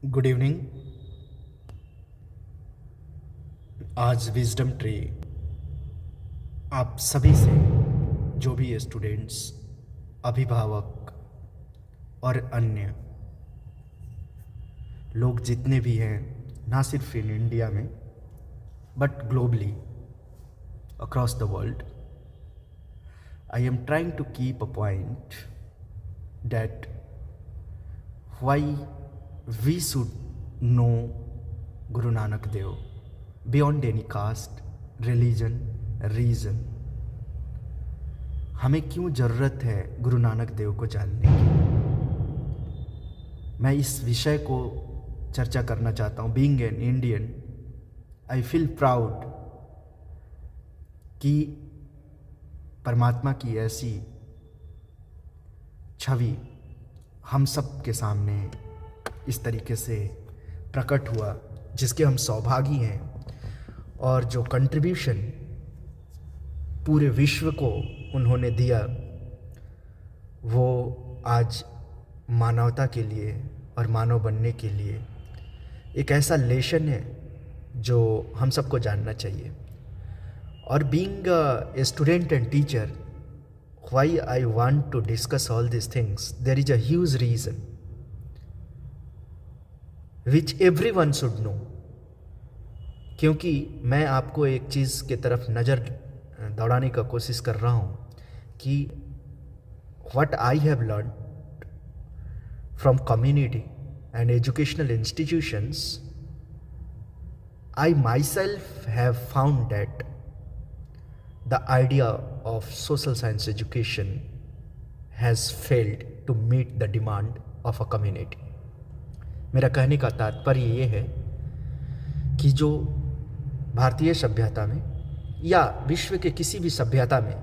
Good evening. आज wisdom tree आप सभी से, जो भी स्टूडेंट्स, अभिभावक और अन्य लोग जितने भी हैं, ना सिर्फ इन इंडिया में but globally across the world, I am trying to keep a point that why we should know Guru Nanak Dev beyond any caste, religion, region. हमें क्यों ज़रूरत है गुरु नानक देव को जानने की। मैं इस विषय को चर्चा करना चाहता हूँ। Being an Indian, I feel proud कि परमात्मा की ऐसी छवि हम सब के सामने इस तरीके से प्रकट हुआ, जिसके हम सौभागी हैं, और जो कंट्रीब्यूशन पूरे विश्व को उन्होंने दिया वो आज मानवता के लिए और मानव बनने के लिए एक ऐसा लेशन है जो हम सबको जानना चाहिए। और being a student and teacher, why I want to discuss all this things, there is a huge reason which everyone should know. क्योंकि मैं आपको एक चीज़ की तरफ नज़र दौड़ाने का कोशिश कर रहा हूँ कि what I have learn from community and educational institutions, I myself have found that the idea of social science education has failed to meet the demand of a community. मेरा कहने का तात्पर्य ये है कि जो भारतीय सभ्यता में या विश्व के किसी भी सभ्यता में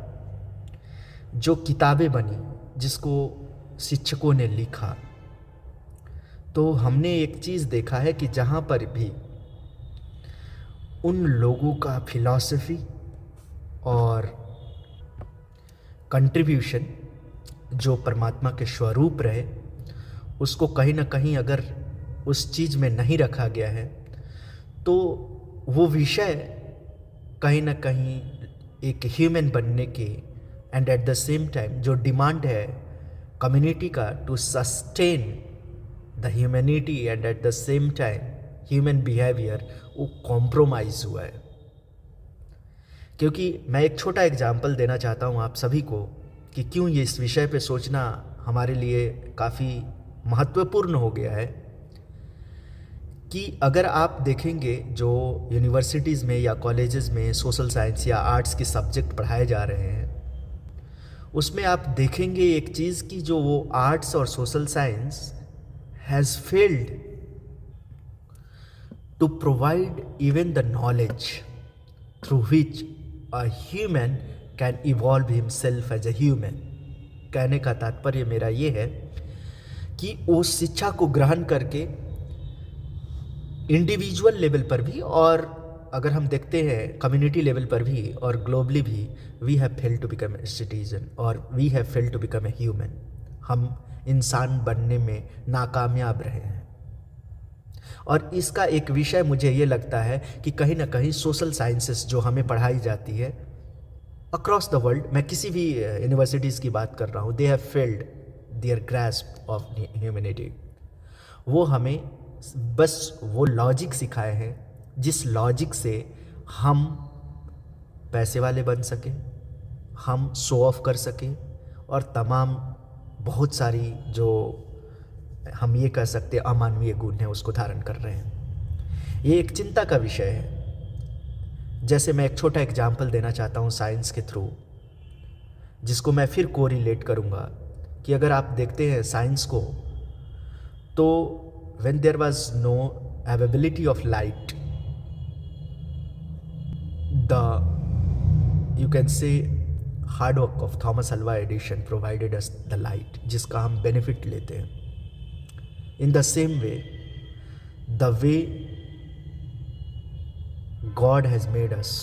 जो किताबें बनी, जिसको शिक्षकों ने लिखा, तो हमने एक चीज़ देखा है कि जहाँ पर भी उन लोगों का फिलॉसफी और कंट्रीब्यूशन जो परमात्मा के स्वरूप रहे, उसको कहीं ना कहीं अगर उस चीज़ में नहीं रखा गया है तो वो विषय कहीं ना कहीं एक ह्यूमन बनने के and at the same time जो डिमांड है कम्युनिटी का to sustain the humanity and at the same time human behaviour, वो कॉम्प्रोमाइज़ हुआ है। क्योंकि मैं एक छोटा एग्जाम्पल देना चाहता हूँ आप सभी को कि क्यों ये इस विषय पे सोचना हमारे लिए काफ़ी महत्वपूर्ण हो गया है। कि अगर आप देखेंगे जो यूनिवर्सिटीज़ में या कॉलेजेस में सोशल साइंस या आर्ट्स के सब्जेक्ट पढ़ाए जा रहे हैं, उसमें आप देखेंगे एक चीज़ कि जो वो आर्ट्स और social science has failed to provide even the knowledge through which a human can evolve himself as a human. कहने का तात्पर्य मेरा ये है कि वो शिक्षा को ग्रहण करके इंडिविजुअल लेवल पर भी, और अगर हम देखते हैं कम्युनिटी लेवल पर भी और ग्लोबली भी, we have failed to become a citizen और we have failed to become a human. हम इंसान बनने में नाकामयाब रहे हैं। और इसका एक विषय मुझे ये लगता है कि कहीं ना कहीं सोशल साइंसेस जो हमें पढ़ाई जाती है अक्रॉस द वर्ल्ड, मैं किसी भी यूनिवर्सिटीज़ की बात कर रहा हूँ, they have failed their grasp of humanity. वो हमें बस वो लॉजिक सिखाए हैं जिस लॉजिक से हम पैसे वाले बन सकें, हम शो ऑफ कर सकें, और तमाम बहुत सारी जो हम ये कह सकते अमानवीय गुण हैं उसको धारण कर रहे हैं। ये एक चिंता का विषय है। जैसे मैं एक छोटा एग्जाम्पल देना चाहता हूँ साइंस के थ्रू, जिसको मैं फिर कोरिलेट करूँगा कि अगर आप देखते हैं साइंस को, तो when there was no availability of light, the, you can say, hard work of Thomas Alva Edison provided us the light, जिसका हम benefit लेते हैं। In the same way, the way God has made us,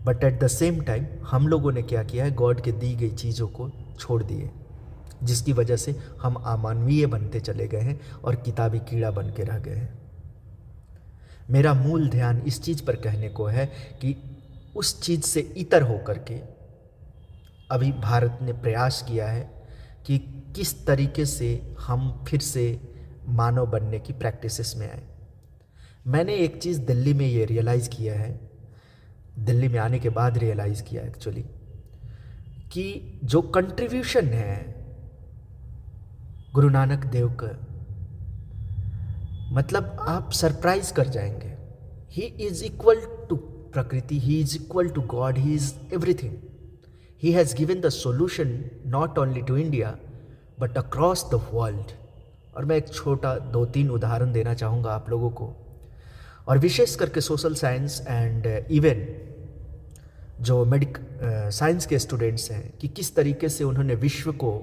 but at the same time हम लोगों ने क्या किया है, गॉड के दी गई चीज़ों को छोड़ दिए। जिसकी वजह से हम अमानवीय बनते चले गए हैं और किताबी कीड़ा बन के रह गए हैं। मेरा मूल ध्यान इस चीज़ पर कहने को है कि उस चीज़ से इतर होकर के अभी भारत ने प्रयास किया है कि किस तरीके से हम फिर से मानव बनने की प्रैक्टिसेस में आए। मैंने एक चीज़ दिल्ली में ये रियलाइज़ किया है, दिल्ली में आने के बाद रियलाइज़ किया एक्चुअली, कि जो कंट्रीब्यूशन है गुरु नानक देव का, मतलब आप सरप्राइज कर जाएंगे। ही इज इक्वल टू प्रकृति, he is equal to God, he is everything. He has given the solution not only to India but across the world. और मैं एक छोटा 2-3 उदाहरण देना चाहूँगा आप लोगों को, और विशेष करके सोशल साइंस एंड इवन जो साइंस के स्टूडेंट्स हैं, कि किस तरीके से उन्होंने विश्व को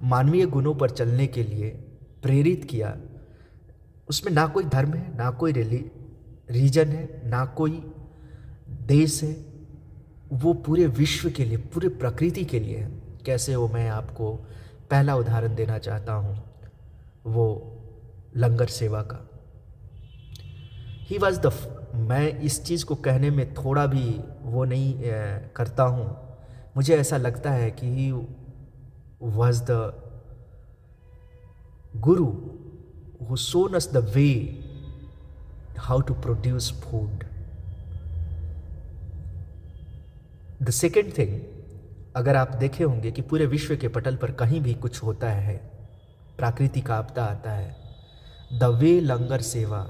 मानवीय गुणों पर चलने के लिए प्रेरित किया। उसमें ना कोई धर्म है, ना कोई रीजन है, ना कोई देश है, वो पूरे विश्व के लिए, पूरे प्रकृति के लिए है। कैसे वो मैं आपको पहला उदाहरण देना चाहता हूँ, वो लंगर सेवा का। ही वॉज द, मैं इस चीज़ को कहने में थोड़ा भी वो नहीं करता हूँ, मुझे ऐसा लगता है कि he was the Guru who shown us the way how to produce food. The second thing, अगर आप देखे होंगे कि पूरे विश्व के पटल पर कहीं भी कुछ होता है, प्राकृतिक आपदा आता है, the way लंगर सेवा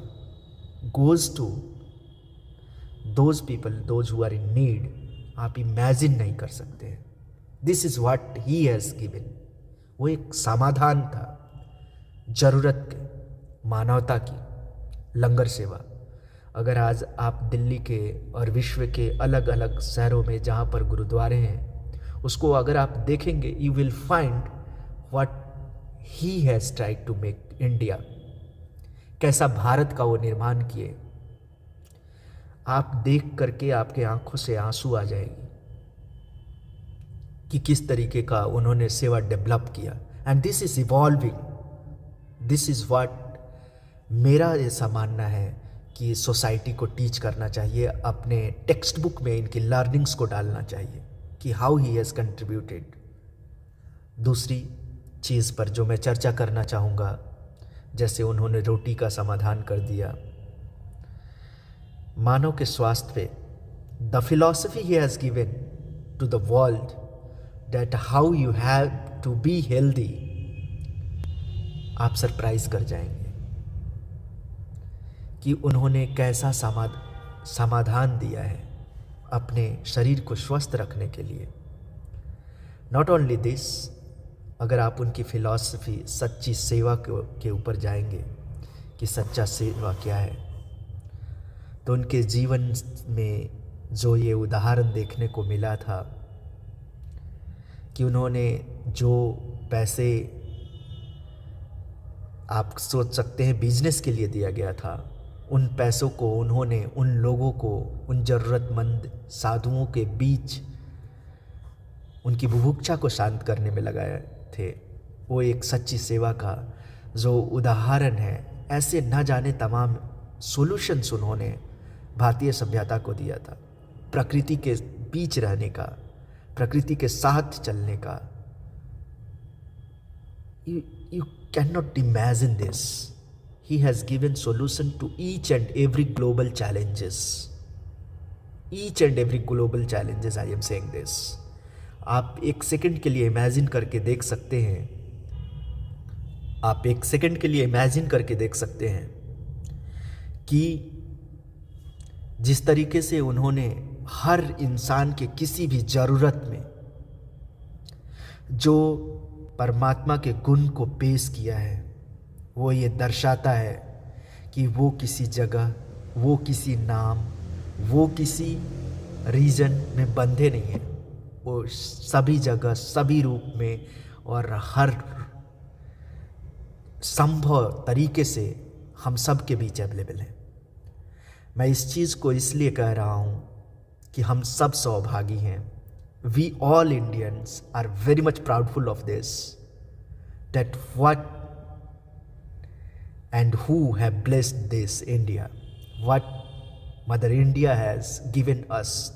goes to those people, those who are in need, आप इमेजिन नहीं कर सकते। This is what he has given. वो एक समाधान था जरूरत के, मानवता की लंगर सेवा। अगर आज आप दिल्ली के और विश्व के अलग अलग शहरों में जहाँ पर गुरुद्वारे हैं, उसको अगर आप देखेंगे, you will find what he has tried to make India, कैसा भारत का वो निर्माण किए। आप देख करके आपके आंखों से आंसू आ जाएगी कि किस तरीके का उन्होंने सेवा डेवलप किया। And this is evolving, this is what मेरा ऐसा मानना है कि सोसाइटी को टीच करना चाहिए, अपने टेक्स्ट बुक में इनकी लर्निंग्स को डालना चाहिए कि हाउ ही हैज़ कंट्रीब्यूटेड। दूसरी चीज़ पर जो मैं चर्चा करना चाहूँगा, जैसे उन्होंने रोटी का समाधान कर दिया, मानव के स्वास्थ्य पे, the philosophy he has given to the world that how you have to be healthy, आप सरप्राइज कर जाएंगे कि उन्होंने कैसा समाधान दिया है अपने शरीर को स्वस्थ रखने के लिए। नॉट ओनली दिस, अगर आप उनकी फिलॉसफी सच्ची सेवा के ऊपर जाएंगे कि सच्चा सेवा क्या है, तो उनके जीवन में जो ये उदाहरण देखने को मिला था कि उन्होंने जो पैसे, आप सोच सकते हैं बिजनेस के लिए दिया गया था, उन पैसों को उन्होंने उन लोगों को, उन ज़रूरतमंद साधुओं के बीच उनकी बुभुक्षा को शांत करने में लगाए थे। वो एक सच्ची सेवा का जो उदाहरण है। ऐसे न जाने तमाम सॉल्यूशंस उन्होंने भारतीय सभ्यता को दिया था, प्रकृति के बीच रहने का, प्रकृति के साथ चलने का। You cannot imagine this. He has given solution to each and every global challenges. Each and every global challenges, I am saying this. आप एक सेकंड के लिए इमेजिन करके देख सकते हैं, आप एक सेकंड के लिए इमेजिन करके देख सकते हैं कि जिस तरीके से उन्होंने हर इंसान के किसी भी ज़रूरत में जो परमात्मा के गुण को पेश किया है, वो ये दर्शाता है कि वो किसी जगह, वो किसी नाम, वो किसी रीजन में बंधे नहीं हैं। वो सभी जगह, सभी रूप में और हर संभव तरीके से हम सब के बीच अवेलेबल हैं। मैं इस चीज़ को इसलिए कह रहा हूँ कि हम सब सौभागी हैं। We all Indians are very much proudful of this. that what and who have blessed this India, what Mother India has given us.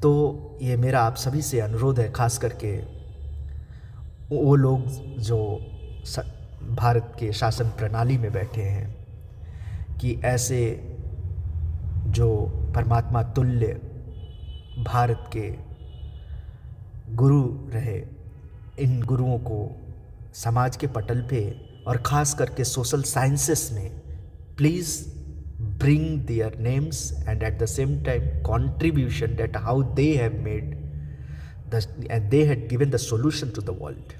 तो ये मेरा आप सभी से अनुरोध है, खास करके वो लोग जो भारत के शासन प्रणाली में बैठे हैं, कि ऐसे जो परमात्मा तुल्य भारत के गुरु रहे, इन गुरुओं को समाज के पटल पे और ख़ास करके सोशल साइंसेस में please bring their names and at the same time contribution that how they have made the and they had given the solution to the world,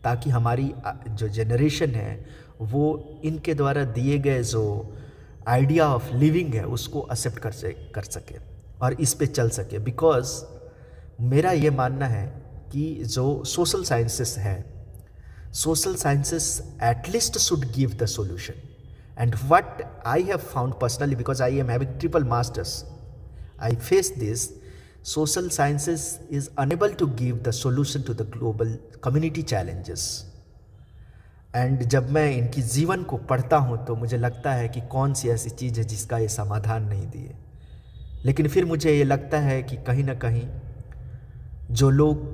ताकि हमारी जो जनरेशन है वो इनके द्वारा दिए गए जो आइडिया ऑफ लिविंग है उसको एक्सेप्ट कर सके और इस पे चल सके. बिकॉज मेरा ये मानना है कि जो सोशल साइंसेस है, social sciences at least should give the solution. And what I have found personally, because I am having triple masters, I face this. Social sciences is unable to give the solution to the global community challenges. And जब मैं इनकी जीवन को पढ़ता हूँ तो मुझे लगता है कि कौन सी ऐसी चीज़ है जिसका ये समाधान नहीं दिए. लेकिन फिर मुझे ये लगता है कि कहीं ना कहीं जो लोग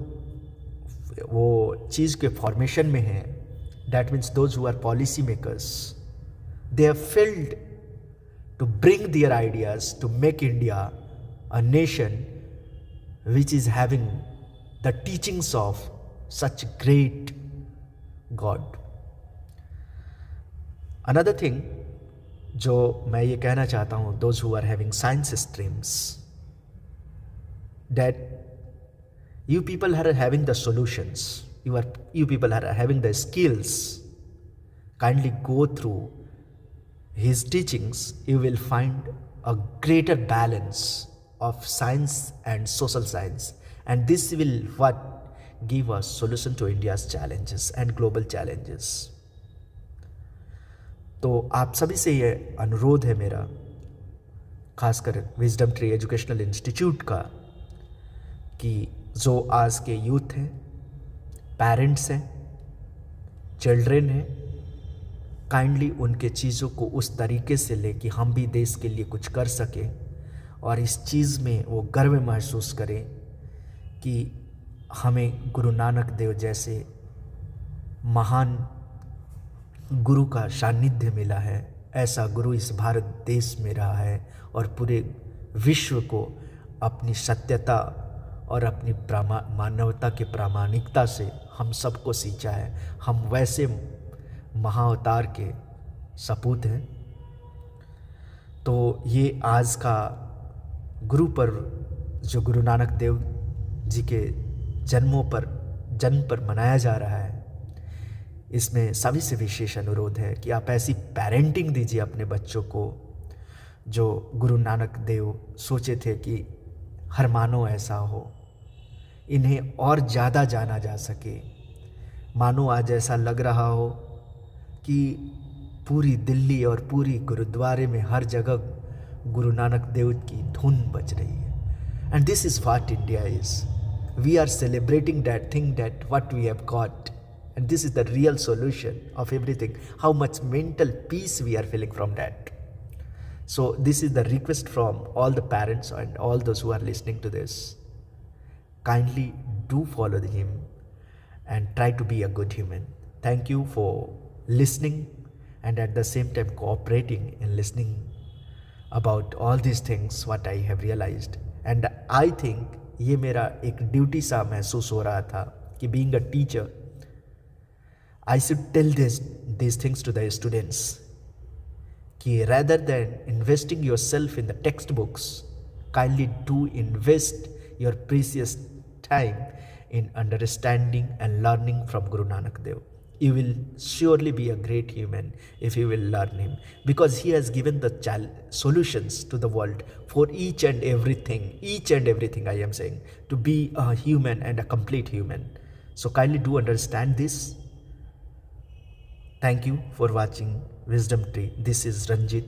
वो चीज़ के फॉर्मेशन में हैं, that means those who are policy makers, they have failed to bring their ideas to make India a nation which is having the teachings of such great God. Another thing जो मैं ये कहना चाहता हूँ, those who are having science streams, that you people are having the solutions, you people are having the skills, kindly go through his teachings. You will find a greater balance of science and social science, and this will what give us solution to India's challenges and global challenges. तो आप सभी से ये अनुरोध है मेरा, खासकर wisdom tree educational institute का, कि जो आज के यूथ हैं, पेरेंट्स हैं, चिल्ड्रेन हैं, काइंडली उनके चीज़ों को उस तरीके से ले कि हम भी देश के लिए कुछ कर सकें और इस चीज़ में वो गर्व महसूस करें कि हमें गुरु नानक देव जैसे महान गुरु का सानिध्य मिला है. ऐसा गुरु इस भारत देश में रहा है और पूरे विश्व को अपनी सत्यता और अपनी मानवता के प्रामाणिकता से हम सबको सींचा है. हम वैसे महाअवतार के सपूत हैं. तो ये आज का गुरु पर्व जो गुरु नानक देव जी के जन्म पर मनाया जा रहा है, इसमें सभी से विशेष अनुरोध है कि आप ऐसी पेरेंटिंग दीजिए अपने बच्चों को जो गुरु नानक देव सोचे थे कि हर मानव ऐसा हो, इन्हें और ज़्यादा जाना जा सके. मानो आज ऐसा लग रहा हो कि पूरी दिल्ली और पूरी गुरुद्वारे में हर जगह गुरु नानक देव की धुन बज रही है. And this is what India is. We are celebrating that thing that what we have got, and this is the real solution of everything. How much mental peace we are feeling from that. So this is the request from all the parents and all those who are listening to this. Kindly do follow him and try to be a good human. Thank you for listening and at the same time cooperating in listening about all these things what I have realized. And I think ये मेरा एक duty सा महसूस हो रहा था कि being a teacher I should tell these things to the students कि rather than investing yourself in the textbooks, kindly do invest your precious time in understanding and learning from Guru Nanak Dev. You will surely be a great human if you will learn him, because he has given the solutions to the world for each and everything I am saying, to be a human and a complete human. So kindly do understand this. Thank you for watching Wisdom Tree. This is Ranjit.